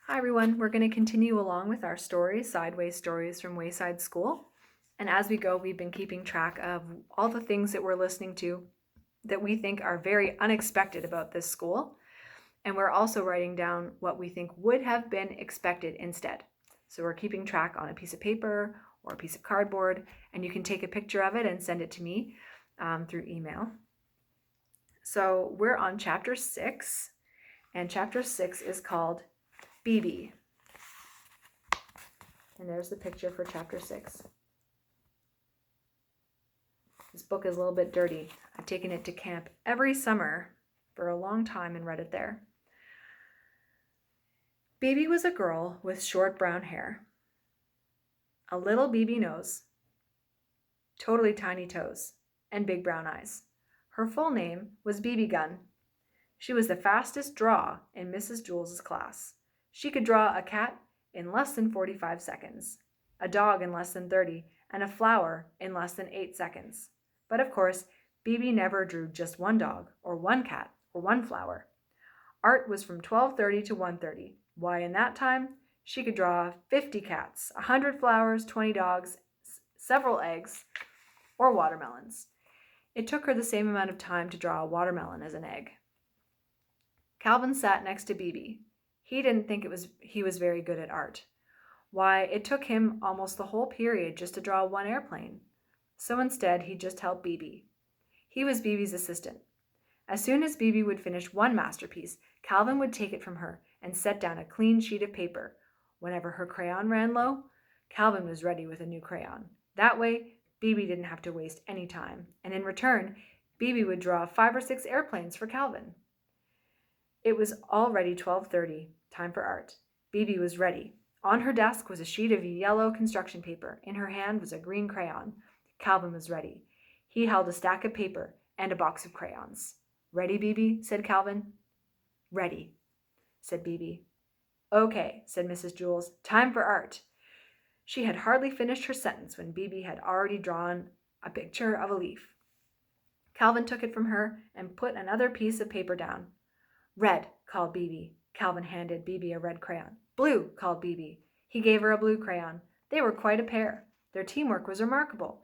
Hi everyone, we're going to continue along with our stories, Sideways Stories from Wayside School. And as we go, we've been keeping track of all the things that we're listening to that we think are very unexpected about this school. And we're also writing down what we think would have been expected instead. So we're keeping track on a piece of paper or a piece of cardboard, and you can take a picture of it and send it to me through email. So we're on chapter 6, and chapter 6 is called Bebe. And there's the picture for chapter 6. This book is a little bit dirty. I've taken it to camp every summer for a long time and read it there. Bebe was a girl with short brown hair, a little Bebe nose, totally tiny toes, and big brown eyes. Her full name was Bebe Gun. She was the fastest draw in Mrs. Jules's class. She could draw a cat in less than 45 seconds, a dog in less than 30, and a flower in less than 8 seconds. But of course, Bebe never drew just one dog, or one cat, or one flower. Art was from 12:30 to 1:30. Why, in that time, she could draw 50 cats, 100 flowers, 20 dogs, several eggs, or watermelons. It took her the same amount of time to draw a watermelon as an egg. Calvin sat next to Bebe. He didn't think he was very good at art. Why, it took him almost the whole period just to draw one airplane. So instead, he just helped Bebe. He was Bebe's assistant. As soon as Bebe would finish one masterpiece, Calvin would take it from her and set down a clean sheet of paper. Whenever her crayon ran low, Calvin was ready with a new crayon. That way, Bebe didn't have to waste any time, and in return, Bebe would draw 5 or 6 airplanes for Calvin. It was already 12:30, time for art. Bebe was ready. On her desk was a sheet of yellow construction paper. In her hand was a green crayon. Calvin was ready. He held a stack of paper and a box of crayons. "Ready, Bebe?" said Calvin. "Ready," said Bebe. "Okay," said Mrs. Jules. "Time for art." She had hardly finished her sentence when Bebe had already drawn a picture of a leaf. Calvin took it from her and put another piece of paper down. "Red," called Bebe. Calvin handed Bebe a red crayon. "Blue," called Bebe. He gave her a blue crayon. They were quite a pair. Their teamwork was remarkable.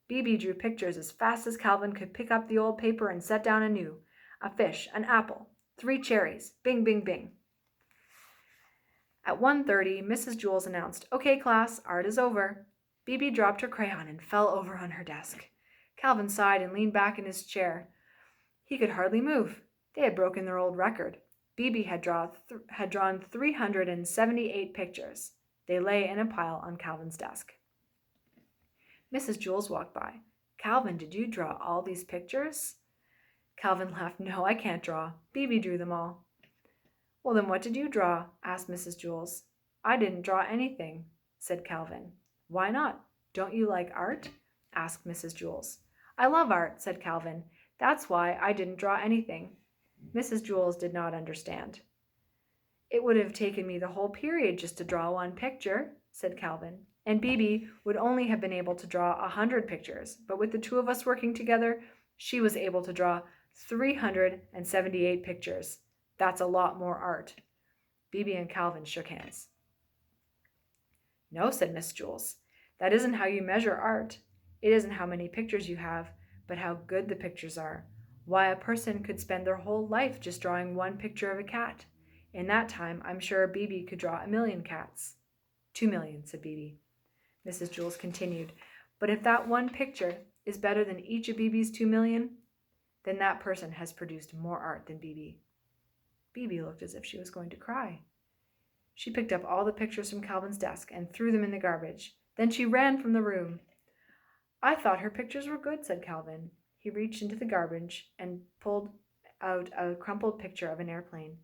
Bebe drew pictures as fast as Calvin could pick up the old paper and set down a new. A fish, an apple, 3 cherries, bing, bing, bing. At 1:30, Mrs. Jules announced, "Okay, class, art is over." Bebe dropped her crayon and fell over on her desk. Calvin sighed and leaned back in his chair. He could hardly move. They had broken their old record. Bebe had drawn 378 pictures. They lay in a pile on Calvin's desk. Mrs. Jules walked by. "Calvin, did you draw all these pictures?" Calvin laughed. "No, I can't draw. Bebe drew them all." "Well, then what did you draw?" asked Mrs. Jules. "I didn't draw anything," said Calvin. "Why not? Don't you like art?" asked Mrs. Jules. "I love art," said Calvin. "That's why I didn't draw anything." Mrs. Jules did not understand. "It would have taken me the whole period just to draw one picture," said Calvin. "And Bebe would only have been able to draw 100 pictures, but with the two of us working together, she was able to draw 378 pictures. That's a lot more art." Bebe and Calvin shook hands. "No," said Miss Jules. "That isn't how you measure art. It isn't how many pictures you have, but how good the pictures are. Why, a person could spend their whole life just drawing one picture of a cat. In that time, I'm sure Bebe could draw 1,000,000 cats." 2,000,000, said Bebe. Mrs. Jules continued, "But if that one picture is better than each of Bebe's 2,000,000, then that person has produced more art than Bebe." Bebe looked as if she was going to cry. She picked up all the pictures from Calvin's desk and threw them in the garbage. Then she ran from the room. "I thought her pictures were good," said Calvin. He reached into the garbage and pulled out a crumpled picture of an airplane.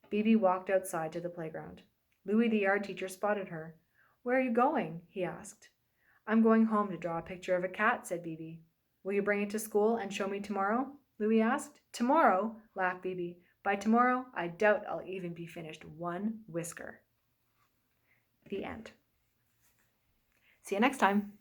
Bebe walked outside to the playground. Louis, the art teacher, spotted her. "Where are you going?" he asked. "I'm going home to draw a picture of a cat," said Bebe. "Will you bring it to school and show me tomorrow?" Louis asked. "Tomorrow?" laughed Bebe. "By tomorrow, I doubt I'll even be finished one whisker." The end. See you next time.